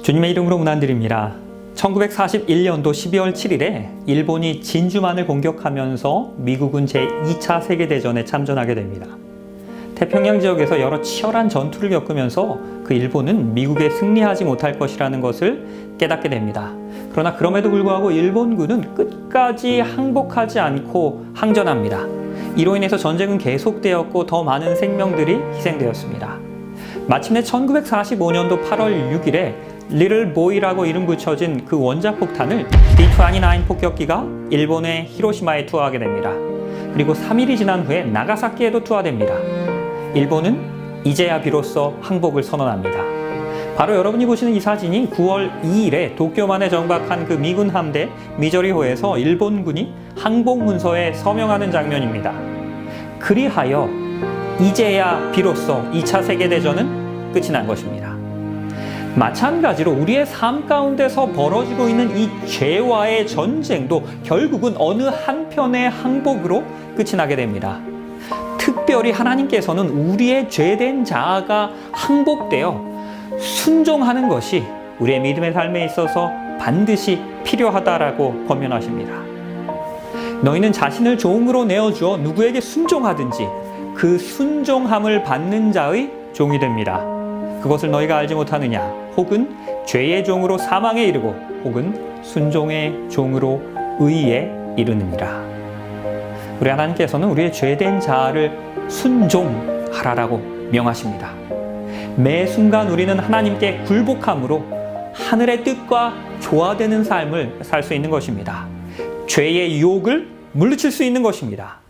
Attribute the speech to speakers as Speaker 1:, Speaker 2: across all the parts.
Speaker 1: 주님의 이름으로 문안드립니다. 1941년도 12월 7일에 일본이 진주만을 공격하면서 미국은 제2차 세계대전에 참전하게 됩니다. 태평양 지역에서 여러 치열한 전투를 겪으면서 그 일본은 미국에 승리하지 못할 것이라는 것을 깨닫게 됩니다. 그러나 그럼에도 불구하고 일본군은 끝까지 항복하지 않고 항전합니다. 이로 인해서 전쟁은 계속되었고 더 많은 생명들이 희생되었습니다. 마침내 1945년도 8월 6일에 리틀 보이라고 이름 붙여진 그 원자 폭탄을 B-29 폭격기가 일본의 히로시마에 투하하게 됩니다. 그리고 3일이 지난 후에 나가사키에도 투하됩니다. 일본은 이제야 비로소 항복을 선언합니다. 바로 여러분이 보시는 이 사진이 9월 2일에 도쿄만에 정박한 그 미군 함대 미저리호에서 일본군이 항복 문서에 서명하는 장면입니다. 그리하여 이제야 비로소 2차 세계대전은 끝이 난 것입니다. 마찬가지로 우리의 삶 가운데서 벌어지고 있는 이 죄와의 전쟁도 결국은 어느 한편의 항복으로 끝이 나게 됩니다. 특별히 하나님께서는 우리의 죄된 자아가 항복되어 순종하는 것이 우리의 믿음의 삶에 있어서 반드시 필요하다라고 권면하십니다. 너희는 자신을 종으로 내어주어 누구에게 순종하든지 그 순종함을 받는 자의 종이 됩니다. 그것을 너희가 알지 못하느냐? 혹은 죄의 종으로 사망에 이르고 혹은 순종의 종으로 의에 이르느니라. 우리 하나님께서는 우리의 죄된 자아를 순종하라라고 명하십니다. 매 순간 우리는 하나님께 굴복함으로 하늘의 뜻과 조화되는 삶을 살 수 있는 것입니다. 죄의 유혹을 물리칠 수 있는 것입니다.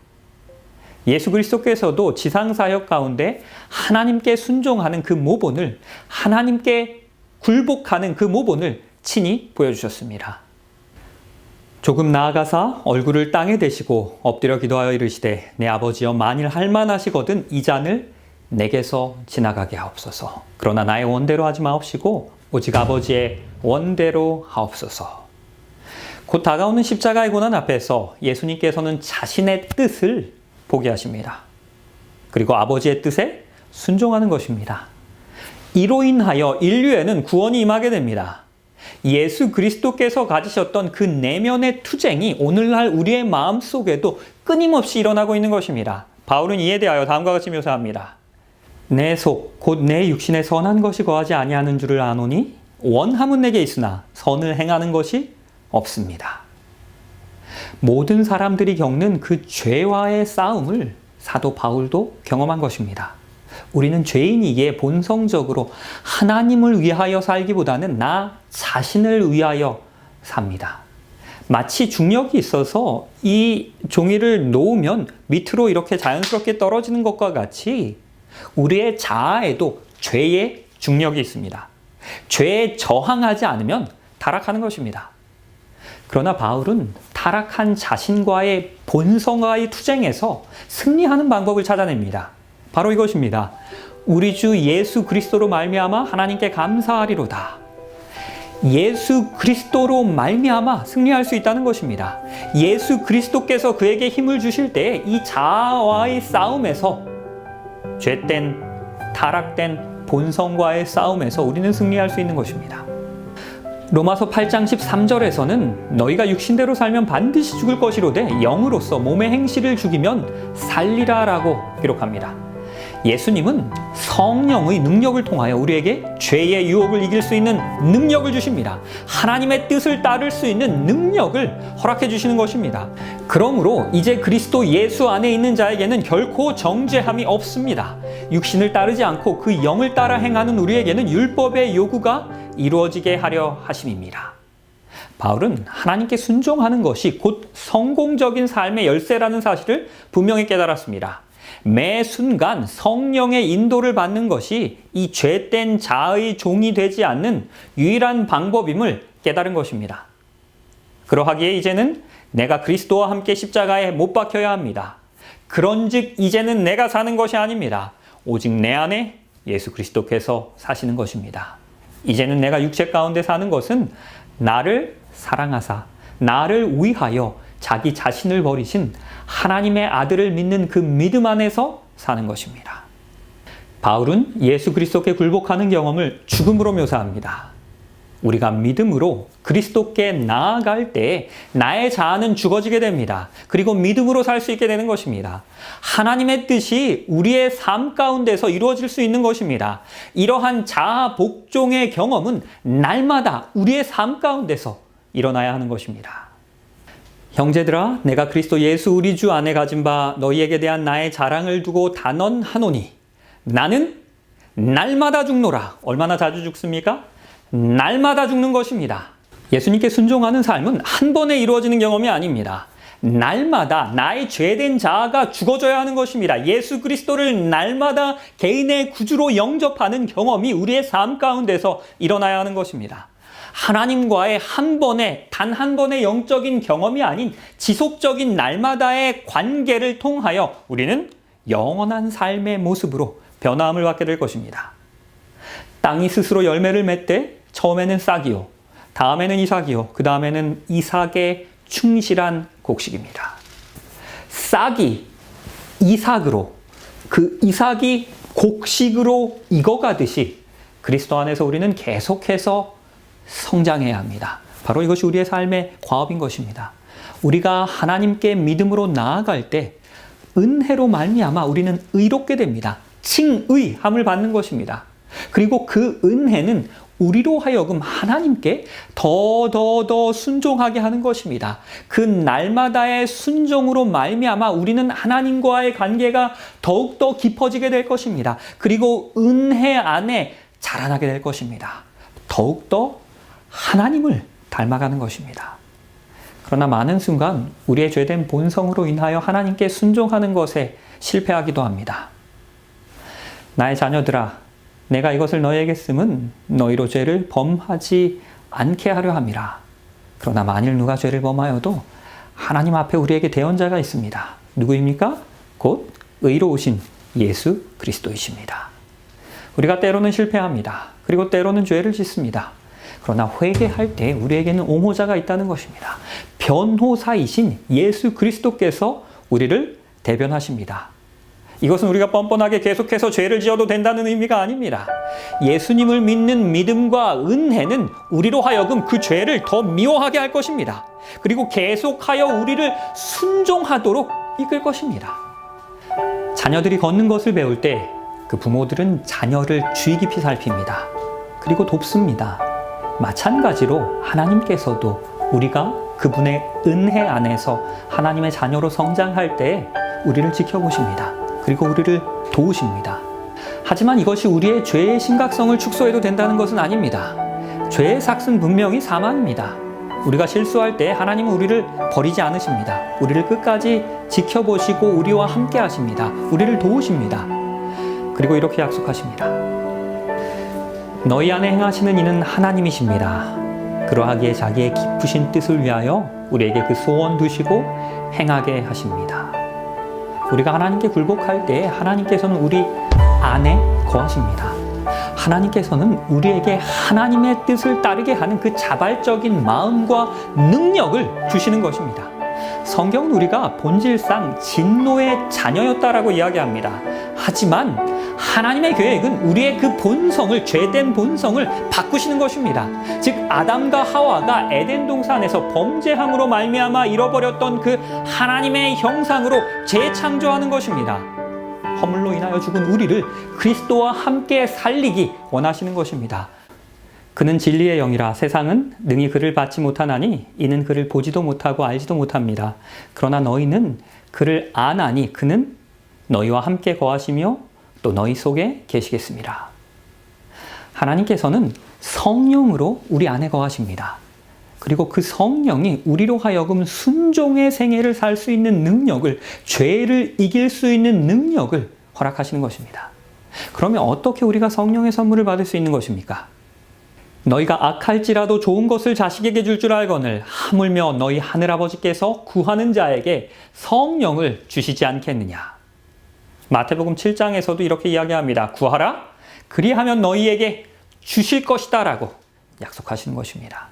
Speaker 1: 예수 그리스도께서도 지상사역 가운데 하나님께 순종하는 그 모본을, 하나님께 굴복하는 그 모본을 친히 보여주셨습니다. 조금 나아가사 얼굴을 땅에 대시고 엎드려 기도하여 이르시되 내 아버지여 만일 할만하시거든 이 잔을 내게서 지나가게 하옵소서. 그러나 나의 원대로 하지 마옵시고 오직 아버지의 원대로 하옵소서. 곧 다가오는 십자가의 고난 앞에서 예수님께서는 자신의 뜻을 포기하십니다. 그리고 아버지의 뜻에 순종하는 것입니다. 이로 인하여 인류에는 구원이 임하게 됩니다. 예수 그리스도께서 가지셨던 그 내면의 투쟁이 오늘날 우리의 마음 속에도 끊임없이 일어나고 있는 것입니다. 바울은 이에 대하여 다음과 같이 묘사합니다. 내 속 곧 내 육신에 선한 것이 거하지 아니하는 줄을 아노니 원함은 내게 있으나 선을 행하는 것이 없습니다. 모든 사람들이 겪는 그 죄와의 싸움을 사도 바울도 경험한 것입니다. 우리는 죄인이기에 본성적으로 하나님을 위하여 살기보다는 나 자신을 위하여 삽니다. 마치 중력이 있어서 이 종이를 놓으면 밑으로 이렇게 자연스럽게 떨어지는 것과 같이 우리의 자아에도 죄의 중력이 있습니다. 죄에 저항하지 않으면 타락하는 것입니다. 그러나 바울은 타락한 자신과의 본성과의 투쟁에서 승리하는 방법을 찾아냅니다. 바로 이것입니다. 우리 주 예수 그리스도로 말미암아 하나님께 감사하리로다. 예수 그리스도로 말미암아 승리할 수 있다는 것입니다. 예수 그리스도께서 그에게 힘을 주실 때 이 자아와의 싸움에서 죄된 타락된 본성과의 싸움에서 우리는 승리할 수 있는 것입니다. 로마서 8장 13절에서는 너희가 육신대로 살면 반드시 죽을 것이로되 영으로서 몸의 행실을 죽이면 살리라 라고 기록합니다. 예수님은 성령의 능력을 통하여 우리에게 죄의 유혹을 이길 수 있는 능력을 주십니다. 하나님의 뜻을 따를 수 있는 능력을 허락해 주시는 것입니다. 그러므로 이제 그리스도 예수 안에 있는 자에게는 결코 정죄함이 없습니다. 육신을 따르지 않고 그 영을 따라 행하는 우리에게는 율법의 요구가 이루어지게 하려 하심입니다. 바울은 하나님께 순종하는 것이 곧 성공적인 삶의 열쇠라는 사실을 분명히 깨달았습니다. 매 순간 성령의 인도를 받는 것이 이 죄된 자의 종이 되지 않는 유일한 방법임을 깨달은 것입니다. 그러하기에 이제는 내가 그리스도와 함께 십자가에 못 박혀야 합니다. 그런즉 이제는 내가 사는 것이 아닙니다. 오직 내 안에 예수 그리스도께서 사시는 것입니다. 이제는 내가 육체 가운데 사는 것은 나를 사랑하사 나를 위하여 자기 자신을 버리신 하나님의 아들을 믿는 그 믿음 안에서 사는 것입니다. 바울은 예수 그리스도께 굴복하는 경험을 죽음으로 묘사합니다. 우리가 믿음으로 그리스도께 나아갈 때 나의 자아는 죽어지게 됩니다. 그리고 믿음으로 살 수 있게 되는 것입니다. 하나님의 뜻이 우리의 삶 가운데서 이루어질 수 있는 것입니다. 이러한 자아 복종의 경험은 날마다 우리의 삶 가운데서 일어나야 하는 것입니다. 형제들아, 내가 그리스도 예수 우리 주 안에 가진 바 너희에게 대한 나의 자랑을 두고 단언하노니 나는 날마다 죽노라. 얼마나 자주 죽습니까? 날마다 죽는 것입니다. 예수님께 순종하는 삶은 한 번에 이루어지는 경험이 아닙니다. 날마다 나의 죄된 자아가 죽어져야 하는 것입니다. 예수 그리스도를 날마다 개인의 구주로 영접하는 경험이 우리의 삶 가운데서 일어나야 하는 것입니다. 하나님과의 단 한 번의 영적인 경험이 아닌 지속적인 날마다의 관계를 통하여 우리는 영원한 삶의 모습으로 변화함을 받게 될 것입니다. 땅이 스스로 열매를 맺되 처음에는 싹이요, 다음에는 이삭이요, 그 다음에는 이삭의 충실한 곡식입니다. 싹이 이삭으로, 그 이삭이 곡식으로 익어가듯이 그리스도 안에서 우리는 계속해서 성장해야 합니다. 바로 이것이 우리의 삶의 과업인 것입니다. 우리가 하나님께 믿음으로 나아갈 때 은혜로 말미암아 우리는 의롭게 됩니다. 칭의함을 받는 것입니다. 그리고 그 은혜는 우리로 하여금 하나님께 더 순종하게 하는 것입니다. 그 날마다의 순종으로 말미암아 우리는 하나님과의 관계가 더욱더 깊어지게 될 것입니다. 그리고 은혜 안에 자라나게 될 것입니다. 더욱더 하나님을 닮아가는 것입니다. 그러나 많은 순간 우리의 죄된 본성으로 인하여 하나님께 순종하는 것에 실패하기도 합니다. 나의 자녀들아, 내가 이것을 너희에게 쓰면 너희로 죄를 범하지 않게 하려 함이라. 그러나 만일 누가 죄를 범하여도 하나님 앞에 우리에게 대언자가 있습니다. 누구입니까? 곧 의로우신 예수 그리스도이십니다. 우리가 때로는 실패합니다. 그리고 때로는 죄를 짓습니다. 그러나 회개할 때 우리에게는 옹호자가 있다는 것입니다. 변호사이신 예수 그리스도께서 우리를 대변하십니다. 이것은 우리가 뻔뻔하게 계속해서 죄를 지어도 된다는 의미가 아닙니다. 예수님을 믿는 믿음과 은혜는 우리로 하여금 그 죄를 더 미워하게 할 것입니다. 그리고 계속하여 우리를 순종하도록 이끌 것입니다. 자녀들이 걷는 것을 배울 때 그 부모들은 자녀를 주의 깊이 살핍니다. 그리고 돕습니다. 마찬가지로 하나님께서도 우리가 그분의 은혜 안에서 하나님의 자녀로 성장할 때 우리를 지켜보십니다. 그리고 우리를 도우십니다. 하지만 이것이 우리의 죄의 심각성을 축소해도 된다는 것은 아닙니다. 죄의 삭은 분명히 사망입니다. 우리가 실수할 때 하나님은 우리를 버리지 않으십니다. 우리를 끝까지 지켜보시고 우리와 함께 하십니다. 우리를 도우십니다. 그리고 이렇게 약속하십니다. 너희 안에 행하시는 이는 하나님이십니다. 그러하기에 자기의 깊으신 뜻을 위하여 우리에게 그 소원 두시고 행하게 하십니다. 우리가 하나님께 굴복할 때 하나님께서는 우리 안에 거하십니다. 하나님께서는 우리에게 하나님의 뜻을 따르게 하는 그 자발적인 마음과 능력을 주시는 것입니다. 성경은 우리가 본질상 진노의 자녀였다라고 이야기합니다. 하지만 하나님의 계획은 우리의 그 본성을, 죄된 본성을 바꾸시는 것입니다. 즉 아담과 하와가 에덴 동산에서 범죄함으로 말미암아 잃어버렸던 그 하나님의 형상으로 재창조하는 것입니다. 허물로 인하여 죽은 우리를 그리스도와 함께 살리기 원하시는 것입니다. 그는 진리의 영이라 세상은 능히 그를 받지 못하나니 이는 그를 보지도 못하고 알지도 못합니다. 그러나 너희는 그를 아나니 그는 너희와 함께 거하시며 또 너희 속에 계시겠습니다. 하나님께서는 성령으로 우리 안에 거하십니다. 그리고 그 성령이 우리로 하여금 순종의 생애를 살 수 있는 능력을, 죄를 이길 수 있는 능력을 허락하시는 것입니다. 그러면 어떻게 우리가 성령의 선물을 받을 수 있는 것입니까? 너희가 악할지라도 좋은 것을 자식에게 줄 줄 알거늘 하물며 너희 하늘아버지께서 구하는 자에게 성령을 주시지 않겠느냐. 마태복음 7장에서도 이렇게 이야기합니다. 구하라 그리하면 너희에게 주실 것이다 라고 약속하시는 것입니다.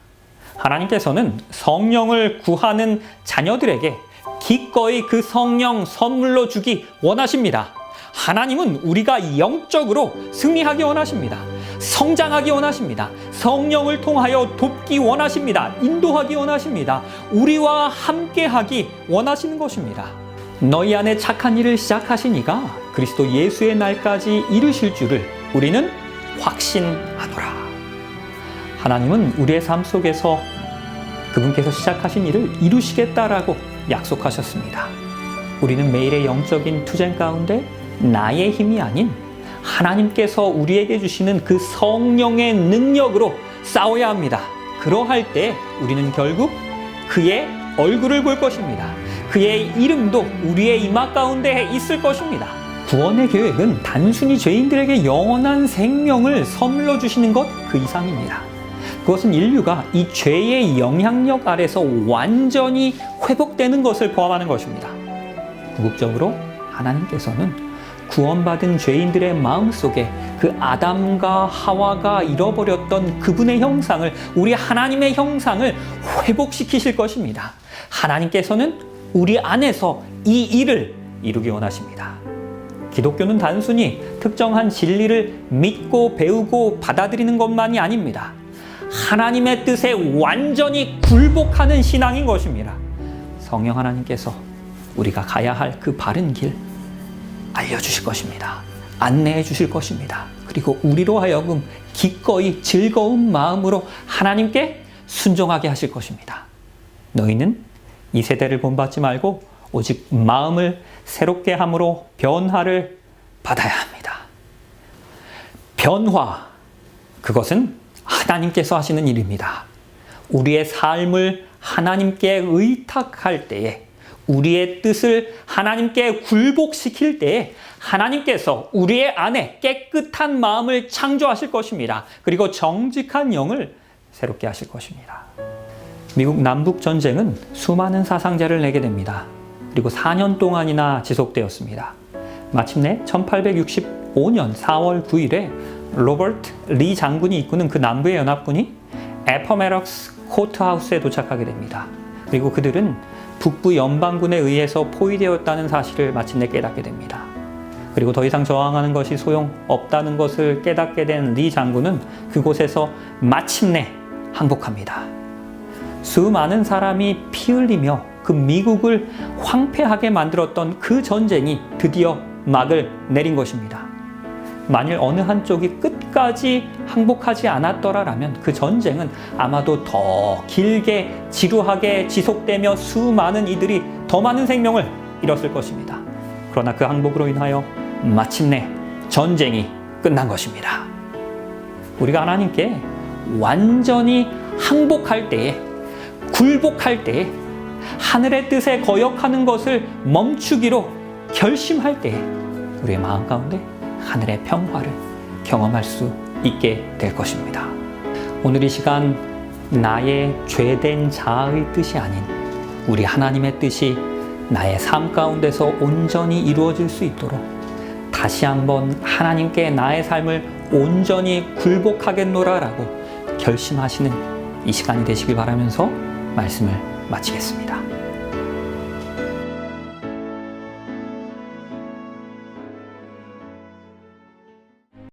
Speaker 1: 하나님께서는 성령을 구하는 자녀들에게 기꺼이 그 성령 선물로 주기 원하십니다. 하나님은 우리가 영적으로 승리하기 원하십니다. 성장하기 원하십니다. 성령을 통하여 돕기 원하십니다. 인도하기 원하십니다. 우리와 함께하기 원하시는 것입니다. 너희 안에 착한 일을 시작하시니가 그리스도 예수의 날까지 이루실 줄을 우리는 확신하노라. 하나님은 우리의 삶 속에서 그분께서 시작하신 일을 이루시겠다라고 약속하셨습니다. 우리는 매일의 영적인 투쟁 가운데 나의 힘이 아닌 하나님께서 우리에게 주시는 그 성령의 능력으로 싸워야 합니다. 그러할 때 우리는 결국 그의 얼굴을 볼 것입니다. 그의 이름도 우리의 이마 가운데 있을 것입니다. 구원의 계획은 단순히 죄인들에게 영원한 생명을 선물로 주시는 것 그 이상입니다. 그것은 인류가 이 죄의 영향력 아래서 완전히 회복되는 것을 포함하는 것입니다. 궁극적으로 하나님께서는 구원받은 죄인들의 마음속에 그 아담과 하와가 잃어버렸던 그분의 형상을, 우리 하나님의 형상을 회복시키실 것입니다. 하나님께서는 우리 안에서 이 일을 이루기 원하십니다. 기독교는 단순히 특정한 진리를 믿고 배우고 받아들이는 것만이 아닙니다. 하나님의 뜻에 완전히 굴복하는 신앙인 것입니다. 성령 하나님께서 우리가 가야 할 그 바른 길 알려주실 것입니다. 안내해 주실 것입니다. 그리고 우리로 하여금 기꺼이 즐거운 마음으로 하나님께 순종하게 하실 것입니다. 너희는 이 세대를 본받지 말고 오직 마음을 새롭게 함으로 변화를 받아야 합니다. 변화, 그것은 하나님께서 하시는 일입니다. 우리의 삶을 하나님께 의탁할 때에, 우리의 뜻을 하나님께 굴복시킬 때에 하나님께서 우리의 안에 깨끗한 마음을 창조하실 것입니다. 그리고 정직한 영을 새롭게 하실 것입니다. 미국 남북전쟁은 수많은 사상자를 내게 됩니다. 그리고 4년 동안이나 지속되었습니다. 마침내 1865년 4월 9일에 로버트 리 장군이 이끄는 그 남부의 연합군이 애퍼메럭스 코트하우스에 도착하게 됩니다. 그리고 그들은 북부 연방군에 의해서 포위되었다는 사실을 마침내 깨닫게 됩니다. 그리고 더 이상 저항하는 것이 소용없다는 것을 깨닫게 된 리 장군은 그곳에서 마침내 항복합니다. 수많은 사람이 피 흘리며 그 미국을 황폐하게 만들었던 그 전쟁이 드디어 막을 내린 것입니다. 만일 어느 한쪽이 끝까지 항복하지 않았더라면 그 전쟁은 아마도 더 길게 지루하게 지속되며 수많은 이들이 더 많은 생명을 잃었을 것입니다. 그러나 그 항복으로 인하여 마침내 전쟁이 끝난 것입니다. 우리가 하나님께 완전히 항복할 때에, 굴복할 때에, 하늘의 뜻에 거역하는 것을 멈추기로 결심할 때에 우리의 마음 가운데 하늘의 평화를 경험할 수 있게 될 것입니다. 오늘 이 시간 나의 죄된 자아의 뜻이 아닌 우리 하나님의 뜻이 나의 삶 가운데서 온전히 이루어질 수 있도록 다시 한번 하나님께 나의 삶을 온전히 굴복하겠노라라고 결심하시는 이 시간이 되시길 바라면서 말씀을 마치겠습니다.